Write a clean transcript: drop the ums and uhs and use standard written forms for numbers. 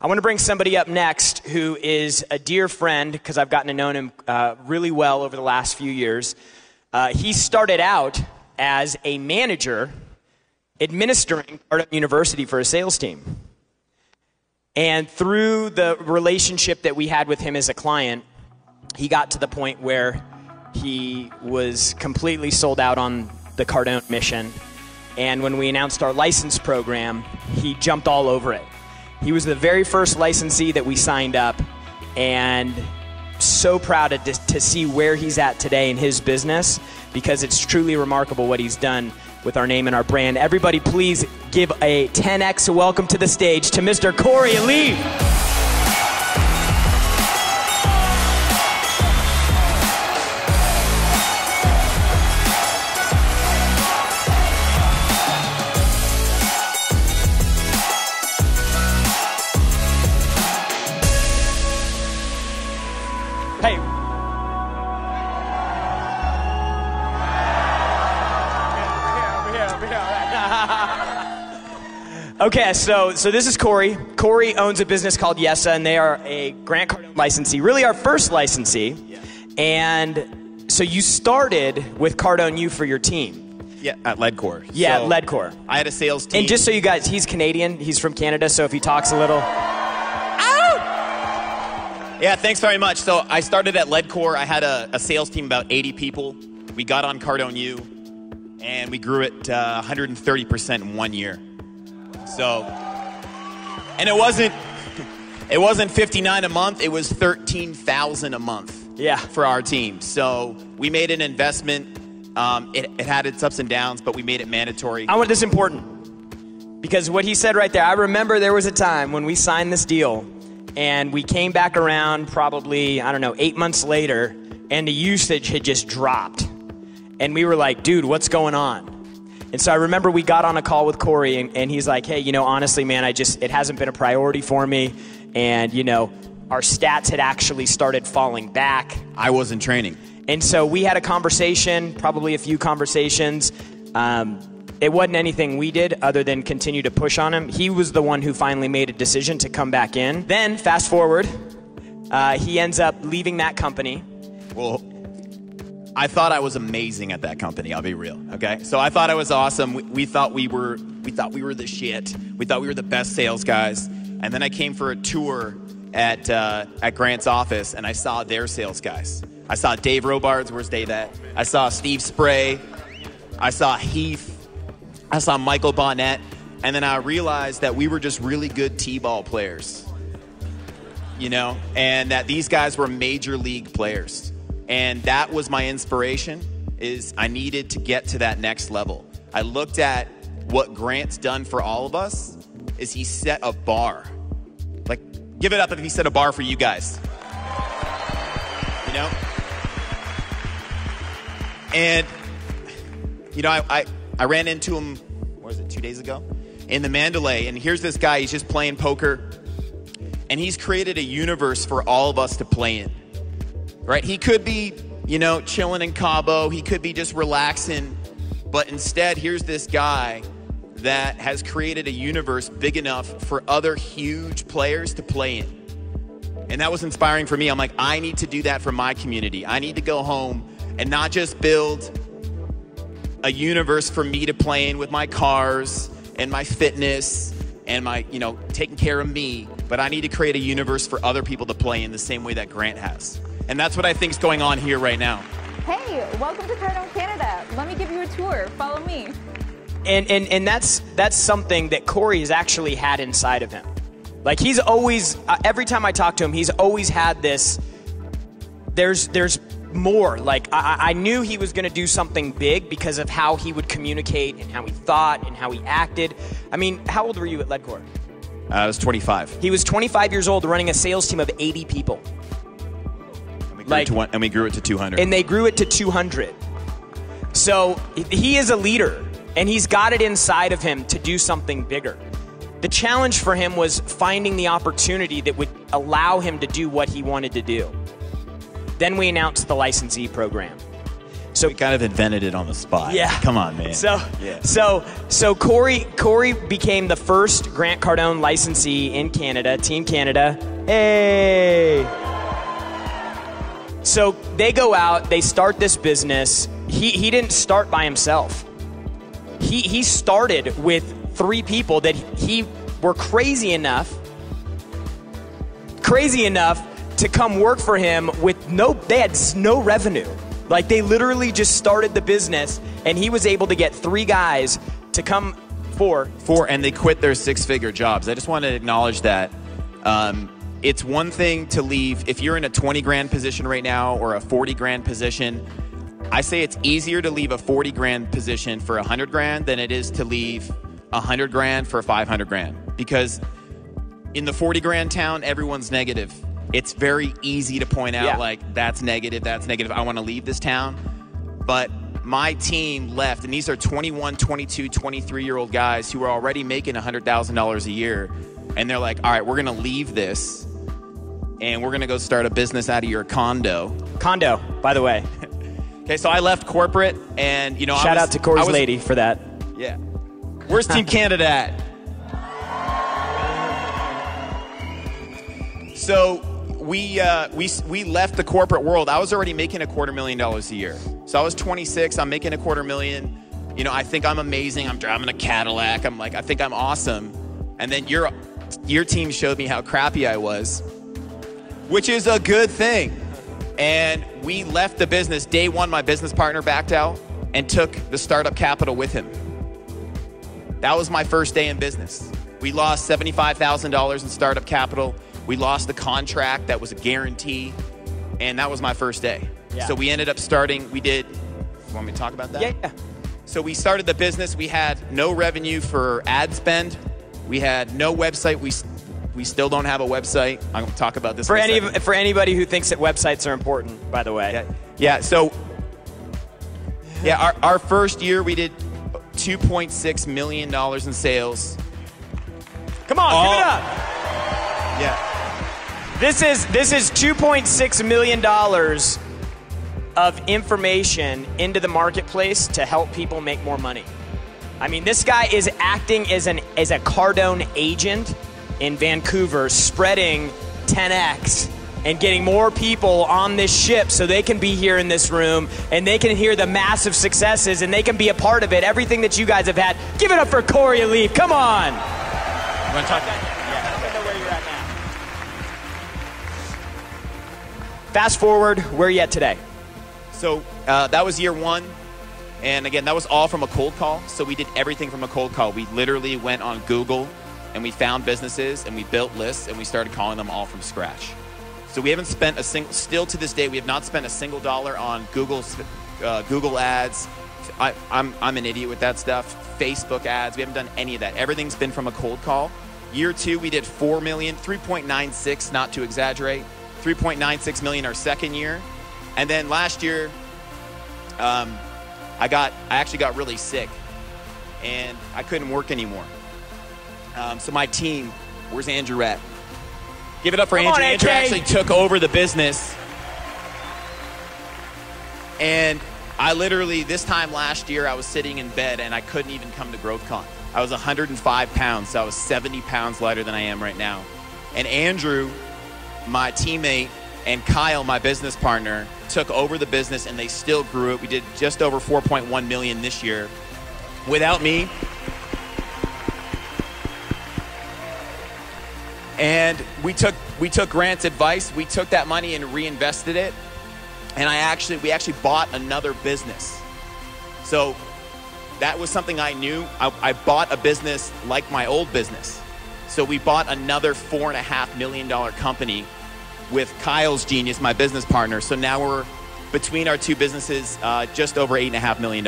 I want to bring somebody up next who is a dear friend because I've gotten to know him really well over the last few years. He started out as a manager administering Cardone University for a sales team. And through the relationship that we had with him as a client, he got to the point where he was completely sold out on the Cardone mission. And when we announced our license program, he jumped all over it. He was the very first licensee that we signed up, and so proud to see where he's at today in his business, because it's truly remarkable what he's done with our name and our brand. Everybody please give a 10x welcome to the stage to Mr. Corrie Lee. Hey. Okay, so this is Corrie. Corrie owns a business called Yesa, and they are a Grant Cardone licensee, really our first licensee. Yeah. And so you started with Cardone U for your team. Yeah, at LEDCore. Yeah, so at LEDCore. I had a sales team. And just so you guys, he's Canadian. He's from Canada, so if he talks a little... Yeah, thanks very much. So I started at LEDCore. I had a sales team, about 80 people. We got on Cardone U, and we grew it 130% in 1 year. So, and it wasn't 59 a month. It was 13,000 a month. Yeah. For our team. So we made an investment. It had its ups and downs, but we made it mandatory. This is important, because what he said right there. I remember there was a time when we signed this deal. And we came back around probably, 8 months later, and the usage had just dropped. And we were like, dude, what's going on? And so I remember we got on a call with Corrie, and he's like, hey, honestly, man, it hasn't been a priority for me. And, our stats had actually started falling back. I wasn't training. And so we had a conversation, probably a few conversations. It wasn't anything we did other than continue to push on him. He was the one who finally made a decision to come back in. Then, fast forward, he ends up leaving that company. Well, I thought I was amazing at that company, I'll be real, okay? So I thought I was awesome. We thought we were the shit. We thought we were the best sales guys. And then I came for a tour at Grant's office, and I saw their sales guys. I saw Dave Robards, where's Dave at? I saw Steve Spray. I saw Heath. I saw Michael Bonnet, and then I realized that we were just really good T-ball players, and that these guys were major league players. And that was my inspiration, is I needed to get to that next level. I looked at what Grant's done for all of us, is he set a bar. Like, give it up if he set a bar for you guys. And, I ran into him, what was it, 2 days ago? In the Mandalay, and here's this guy, he's just playing poker, and he's created a universe for all of us to play in, right? He could be, chilling in Cabo, he could be just relaxing, but instead, here's this guy that has created a universe big enough for other huge players to play in. And that was inspiring for me. I'm like, I need to do that for my community. I need to go home and not just build a universe for me to play in with my cars and my fitness and my, taking care of me, but I need to create a universe for other people to play in the same way that Grant has. And that's what I think is going on here right now. Hey, welcome to Cardone Canada. Let me give you a tour. Follow me. And that's something that Corrie has actually had inside of him. Like, he's always, every time I talk to him, he's always had this, there's more. Like, I knew he was going to do something big because of how he would communicate and how he thought and how he acted. I mean, how old were you at LEDCore? I was 25. He was 25 years old running a sales team of 80 people. And we grew it to 200. And they grew it to 200. So he is a leader, and he's got it inside of him to do something bigger. The challenge for him was finding the opportunity that would allow him to do what he wanted to do. Then we announced the licensee program. So we kind of invented it on the spot. Yeah. Come on, man. So Corrie became the first Grant Cardone licensee in Canada, Team Canada. Hey. So they go out, they start this business. He didn't start by himself. He started with 3 people that he were crazy enough to come work for him with they had no revenue. Like, they literally just started the business, and he was able to get 3 guys to come and they quit their 6-figure jobs. I just want to acknowledge that. It's one thing to leave, if you're in a 20 grand position right now or a 40 grand position, I say it's easier to leave a 40 grand position for 100 grand than it is to leave 100 grand for 500 grand. Because in the 40 grand town, everyone's negative. It's very easy to point out, like, that's negative, I want to leave this town. But my team left, and these are 21, 22, 23-year-old guys who are already making $100,000 a year. And they're like, all right, we're going to leave this, and we're going to go start a business out of your condo. Condo, by the way. Okay, so I left corporate, and, Shout out to Corey's lady for that. Yeah. Where's Team Canada at? So we left the corporate world. I was already making $250,000 a year. So I was 26. I'm making $250,000. I think I'm amazing. I'm driving a Cadillac. I think I'm awesome. And then your team showed me how crappy I was, which is a good thing. And we left the business. Day one, my business partner backed out and took the startup capital with him. That was my first day in business. We lost $75,000 in startup capital. We lost the contract that was a guarantee, and that was my first day. Yeah. So we ended up starting, you want me to talk about that? Yeah. So we started the business. We had no revenue for ad spend. We had no website. We still don't have a website. I'm going to talk about this for anybody who thinks that websites are important, by the way. Yeah. So our first year we did $2.6 million in sales. Come on, give it up. Yeah. This is $2.6 million of information into the marketplace to help people make more money. I mean, this guy is acting as a Cardone agent in Vancouver, spreading 10x and getting more people on this ship so they can be here in this room and they can hear the massive successes and they can be a part of it. Everything that you guys have had. Give it up for Corrie and Leaf. Come on. You want to talk that? Yeah, I don't know where you're at now. Fast forward, where are you at today? So that was year one. And again, that was all from a cold call. So we did everything from a cold call. We literally went on Google and we found businesses and we built lists and we started calling them all from scratch. So we haven't spent still to this day, we have not spent a single dollar on Google ads. I'm an idiot with that stuff. Facebook ads, we haven't done any of that. Everything's been from a cold call. Year two, we did 4 million, 3.96, not to exaggerate. 3.96 million our second year. And then last year, I actually got really sick and I couldn't work anymore. So my team, where's Andrew at? Give it up for Andrew. Andrew actually took over the business. And I literally, this time last year, I was sitting in bed and I couldn't even come to GrowthCon. I was 105 pounds, so I was 70 pounds lighter than I am right now. And Andrew, my teammate, and Kyle, my business partner, took over the business and they still grew it. We did just over 4.1 million this year. Without me. And we took Grant's advice. We took that money and reinvested it. And we actually bought another business. So that was something I knew. I bought a business like my old business. So we bought another $4.5 million company with Kyle's genius, my business partner. So now we're, between our two businesses, just over $8.5 million.